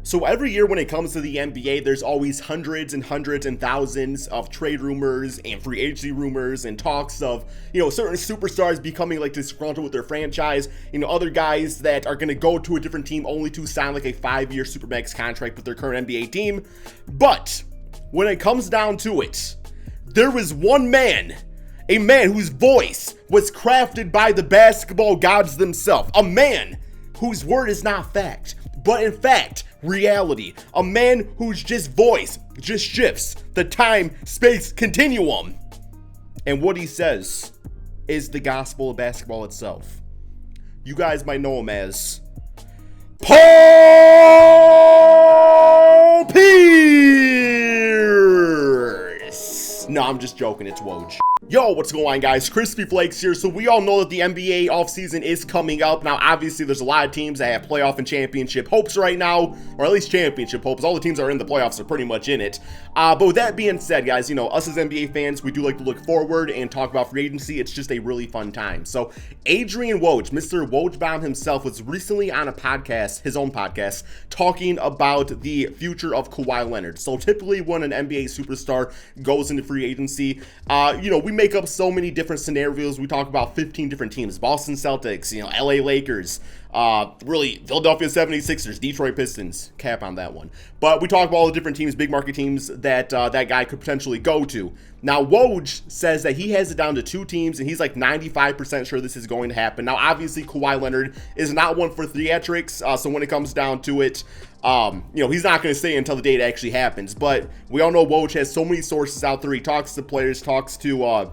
So every year when it comes to the NBA, there's always hundreds and hundreds and thousands of trade rumors and free agency rumors and talks of, certain superstars becoming like disgruntled with their franchise, other guys that are going to go to a different team only to sign like a 5-year supermax contract with their current NBA team. But when it comes down to it, there was one man, a man whose voice was crafted by the basketball gods themselves, a man whose word is not fact, but in fact, reality. A man whose just voice just shifts the time-space continuum. And what he says is the gospel of basketball itself. You guys might know him as Paul Pierce. No, I'm just joking. It's Woj. Yo, what's going on, guys? Crispy Flakes here. So we all know that the NBA offseason is coming up. Now, obviously, there's a lot of teams that have playoff and championship hopes right now, or at least championship hopes. All the teams that are in the playoffs are pretty much in it. But with that being said, guys, us as NBA fans, we do like to look forward and talk about free agency. It's just a really fun time. So Adrian Woj, Mr. Wojbaum himself, was recently on a podcast, his own podcast, talking about the future of Kawhi Leonard. So typically when an NBA superstar goes into free agency, we make up so many different scenarios. We talk about 15 different teams: Boston Celtics, LA Lakers, really Philadelphia 76ers, Detroit Pistons, cap on that one. But we talk about all the different teams, big market teams that that guy could potentially go to. Now, Woj says that he has it down to 2 teams, and he's like 95% sure this is going to happen. Now, obviously, Kawhi Leonard is not one for theatrics, so when it comes down to it, he's not going to say until the date actually happens. But we all know Woj has so many sources out there. He talks to players, talks to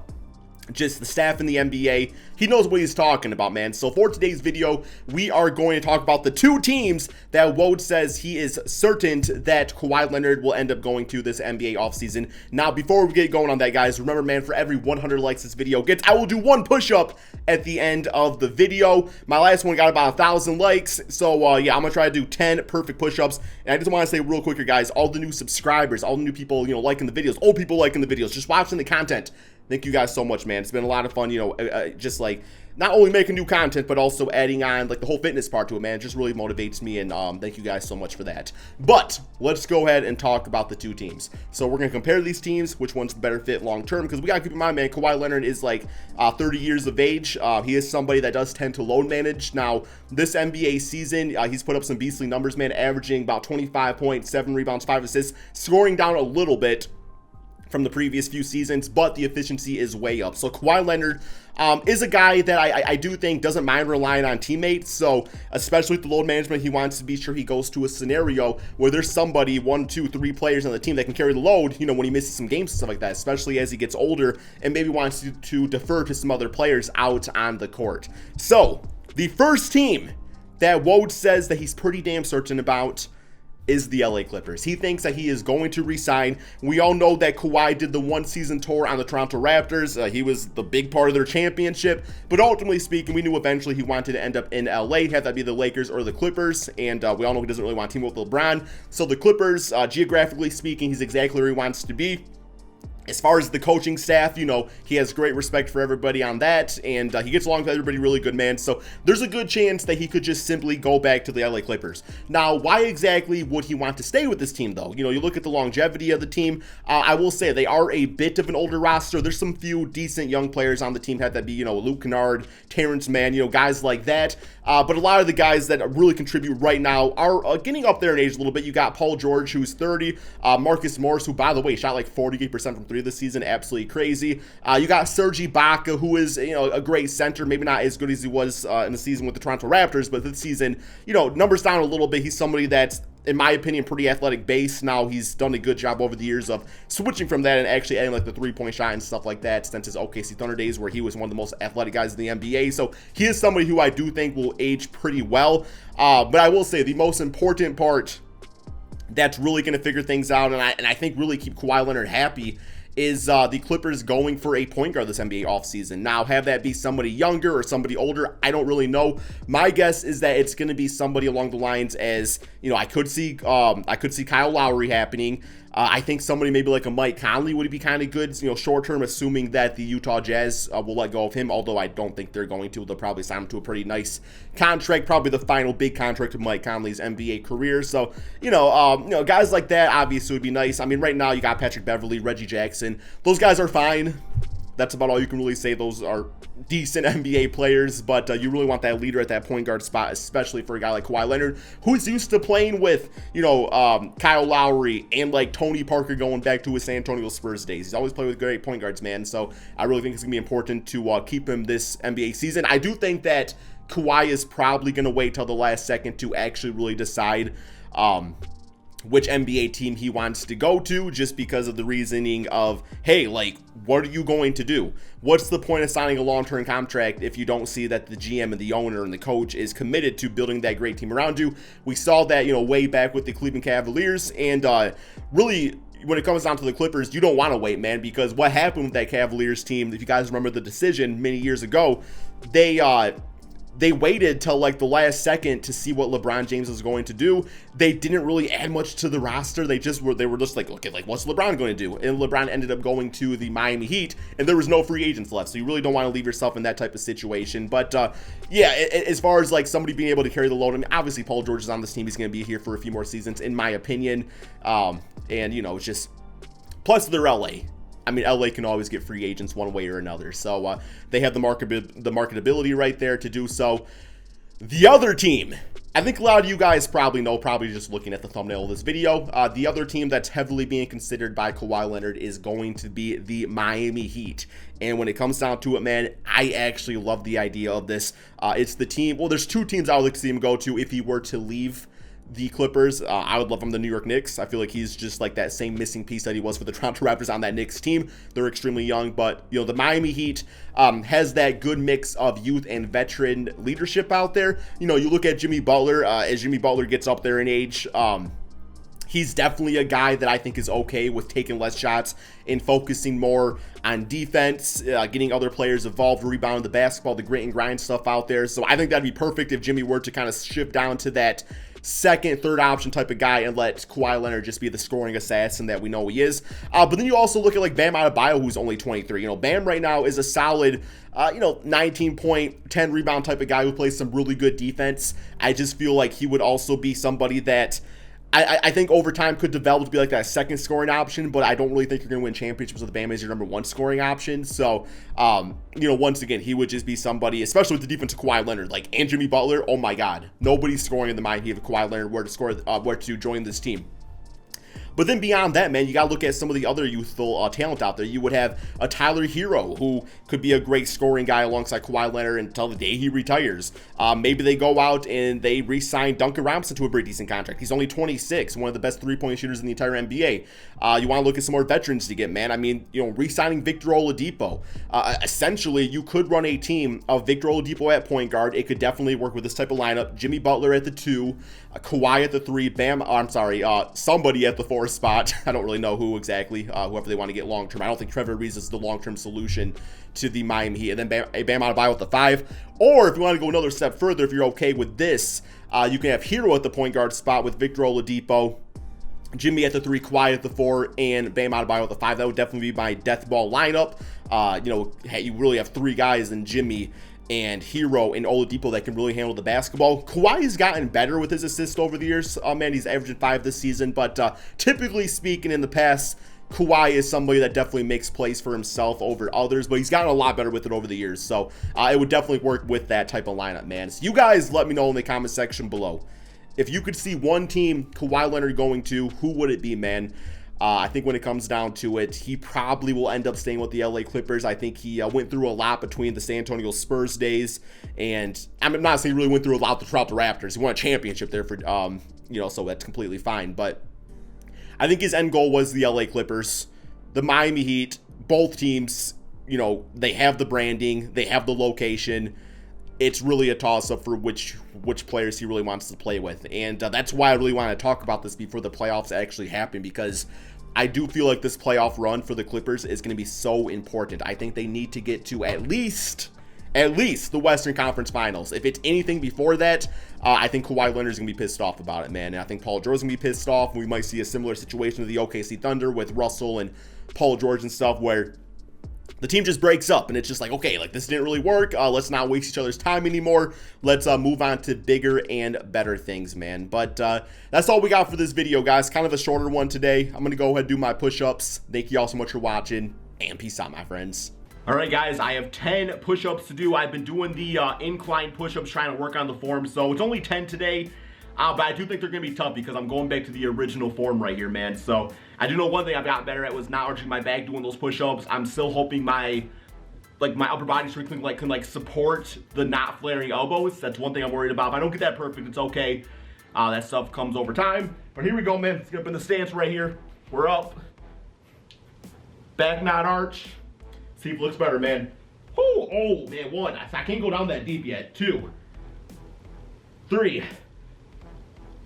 just the staff in the NBA. He knows what he's talking about, man. So for today's video, we are going to talk about the 2 teams that Woj says he is certain that Kawhi Leonard will end up going to this NBA offseason. Now, before we get going on that, guys, remember, man, for every 100 likes this video gets, I will do 1 push-up at the end of the video. My last one got about 1,000 likes. So, yeah, I'm going to try to do 10 perfect push-ups. And I just want to say real quick here, guys, all the new subscribers, all the new people, liking the videos, old people liking the videos, just watching the content. Thank you guys so much, man. It's been a lot of fun, just like not only making new content, but also adding on like the whole fitness part to it, man. It just really motivates me, and thank you guys so much for that. But let's go ahead and talk about the 2 teams. So we're going to compare these teams, which one's the better fit long term, because we got to keep in mind, man, Kawhi Leonard is like 30 years of age. He is somebody that does tend to load manage. Now, this NBA season, he's put up some beastly numbers, man, averaging about 25 points, 7 rebounds, 5 assists, scoring down a little bit from the previous few seasons, but the efficiency is way up. So Kawhi Leonard is a guy that I do think doesn't mind relying on teammates. So especially with the load management, he wants to be sure he goes to a scenario where there's somebody, 1, 2, 3 players on the team that can carry the load, when he misses some games and stuff like that, especially as he gets older and maybe wants to defer to some other players out on the court. So the first team that Woj says that he's pretty damn certain about is the LA Clippers. He thinks that he is going to resign. We all know that Kawhi did the 1-season tour on the Toronto Raptors. He was the big part of their championship, but ultimately speaking, we knew eventually he wanted to end up in LA, have that be the Lakers or the Clippers, and we all know he doesn't really want to team up with LeBron. So the Clippers, geographically speaking, he's exactly where he wants to be. As far as the coaching staff, he has great respect for everybody on that, and he gets along with everybody really good, man. So there's a good chance that he could just simply go back to the LA Clippers. Now, why exactly would he want to stay with this team, though? You look at the longevity of the team. I will say they are a bit of an older roster. There's some few decent young players on the team, had that be, Luke Kennard, Terrence Mann, guys like that. But a lot of the guys that really contribute right now are getting up there in age a little bit. You got Paul George, who's 30, Marcus Morris, who, by the way, shot like 48% from 3 this season, absolutely crazy. You got Serge Ibaka, who is a great center, maybe not as good as he was in the season with the Toronto Raptors, but this season, numbers down a little bit. He's somebody that's, in my opinion, pretty athletic base. Now he's done a good job over the years of switching from that and actually adding like the 3-point shot and stuff like that since his OKC Thunder days, where he was one of the most athletic guys in the NBA. So he is somebody who I do think will age pretty well. But I will say the most important part that's really going to figure things out, and I think really keep Kawhi Leonard happy, is the Clippers going for a point guard this NBA offseason. Now, have that be somebody younger or somebody older, I don't really know. My guess is that it's going to be somebody along the lines as, I could see Kyle Lowry happening. I think somebody maybe like a Mike Conley would be kind of good, short term, assuming that the Utah Jazz will let go of him, although I don't think they're going to. They'll probably sign him to a pretty nice contract, probably the final big contract of Mike Conley's NBA career. So, guys like that obviously would be nice. I mean, right now you got Patrick Beverley, Reggie Jackson. Those guys are fine. That's about all you can really say. Those are decent NBA players, but you really want that leader at that point guard spot, especially for a guy like Kawhi Leonard, who's used to playing with, Kyle Lowry and like Tony Parker going back to his San Antonio Spurs days. He's always played with great point guards, man. So I really think it's going to be important to keep him this NBA season. I do think that Kawhi is probably going to wait till the last second to actually really decide which NBA team he wants to go to, just because of the reasoning of, hey, like, what are you going to do? What's the point of signing a long-term contract if you don't see that the GM and the owner and the coach is committed to building that great team around you? We saw that, way back with the Cleveland Cavaliers, and really, when it comes down to the Clippers, you don't want to wait, man, because what happened with that Cavaliers team, if you guys remember the decision many years ago, they waited till like the last second to see what LeBron James was going to do. They didn't really add much to the roster. They were just like, okay, like, what's LeBron going to do? And LeBron ended up going to the Miami Heat, and there was no free agents left. So you really don't want to leave yourself in that type of situation. But as far as like somebody being able to carry the load, I mean, obviously Paul George is on this team. He's going to be here for a few more seasons, in my opinion. It's just, plus they're LA. I mean, LA can always get free agents one way or another. So they have the marketability right there to do so. The other team, I think a lot of you guys probably know, probably just looking at the thumbnail of this video, the other team that's heavily being considered by Kawhi Leonard is going to be the Miami Heat. And when it comes down to it, man, I actually love the idea of this. It's the team, well, there's two teams I would like to see him go to if he were to leave the Clippers. I would love him the New York Knicks. I feel like he's just like that same missing piece that he was for the Toronto Raptors on that Knicks team. They're extremely young, but the Miami Heat has that good mix of youth and veteran leadership out there. You look at Jimmy Butler. As Jimmy Butler gets up there in age, he's definitely a guy that I think is okay with taking less shots and focusing more on defense, getting other players involved, rebounding the basketball, the grit and grind stuff out there. So I think that'd be perfect if Jimmy were to kind of shift down to that second, third option type of guy and let Kawhi Leonard just be the scoring assassin that we know he is. But then you also look at like Bam Adebayo, who's only 23. Bam right now is a solid, 19 point, 10 rebound type of guy who plays some really good defense. I just feel like he would also be somebody that I think over time could develop to be like that second scoring option, but I don't really think you're going to win championships with Bam as your number one scoring option. So, once again, he would just be somebody, especially with the defense of Kawhi Leonard, like, and Jimmy Butler. Oh my God, nobody's scoring in the Miami Heat if Kawhi Leonard were to join this team. But then beyond that, man, you got to look at some of the other youthful talent out there. You would have a Tyler Hero, who could be a great scoring guy alongside Kawhi Leonard until the day he retires. Maybe they go out and they re-sign Duncan Robinson to a pretty decent contract. He's only 26, one of the best three-point shooters in the entire NBA. You want to look at some more veterans to get, man. I mean, re-signing Victor Oladipo. Essentially, you could run a team of Victor Oladipo at point guard. It could definitely work with this type of lineup. Jimmy Butler at the 2, Kawhi at the 3, somebody at the 4 spot. I don't really know who exactly, whoever they want to get long-term. I don't think Trevor Ariza is the long-term solution to the Miami Heat. And then Bam Adebayo at the 5. Or if you want to go another step further, if you're okay with this, you can have Hero at the point guard spot with Victor Oladipo, Jimmy at the 3, Kawhi at the 4, and Bam Adebayo at the 5. That would definitely be my death ball lineup. You really have 3 guys in Jimmy and Hero and Oladipo that can really handle the basketball. Kawhi's gotten better with his assists over the years. Man, he's averaging 5 this season, but typically speaking in the past, Kawhi is somebody that definitely makes plays for himself over others, but he's gotten a lot better with it over the years. So it would definitely work with that type of lineup, man. So you guys let me know in the comment section below. If you could see one team Kawhi Leonard going to, who would it be, man? I think when it comes down to it, he probably will end up staying with the LA Clippers. I think he went through a lot between the San Antonio Spurs days, and I'm not saying he really went through a lot throughout the Raptors. He won a championship there for, so that's completely fine. But I think his end goal was the LA Clippers. The Miami Heat, both teams, they have the branding, they have the location. It's really a toss-up for which players he really wants to play with. And that's why I really want to talk about this before the playoffs actually happen, because I do feel like this playoff run for the Clippers is going to be so important. I think they need to get to at least at least the Western Conference Finals. If it's anything before that, I think Kawhi Leonard's going to be pissed off about it, man. And I think Paul George's going to be pissed off. We might see a similar situation to the OKC Thunder with Russell and Paul George and stuff, where the team just breaks up and it's just like, okay, like this didn't really work. Let's not waste each other's time anymore. Let's move on to bigger and better things, man. But that's all we got for this video, guys. Kind of a shorter one today. I'm going to go ahead and do my push-ups. Thank you all so much for watching, and peace out, my friends. All right, guys, I have 10 push-ups to do. I've been doing the incline push-ups, trying to work on the form. So it's only 10 today. But I do think they're going to be tough because I'm going back to the original form right here, man. So I do know one thing I've gotten better at was not arching my back doing those push-ups. I'm still hoping my upper body strength can support the not flaring elbows. That's one thing I'm worried about. If I don't get that perfect, it's okay. That stuff comes over time. But here we go, man. Let's get up in the stance right here. We're up. Back not arch. See if it looks better, man. Oh man, 1. I can't go down that deep yet. 2, 3,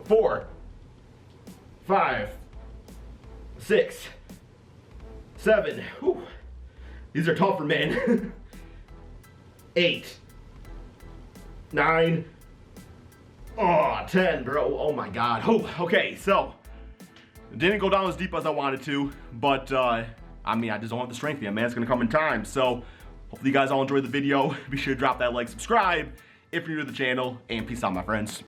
4, 5, 6, 7. Whew. These are tougher, man. 8, 9. 10, bro. Oh my God. Okay, so it didn't go down as deep as I wanted to, but I mean, I just don't have the strength yet, man. It's gonna come in time. So hopefully you guys all enjoyed the video. Be sure to drop that like, subscribe if you're new to the channel, and peace out, my friends.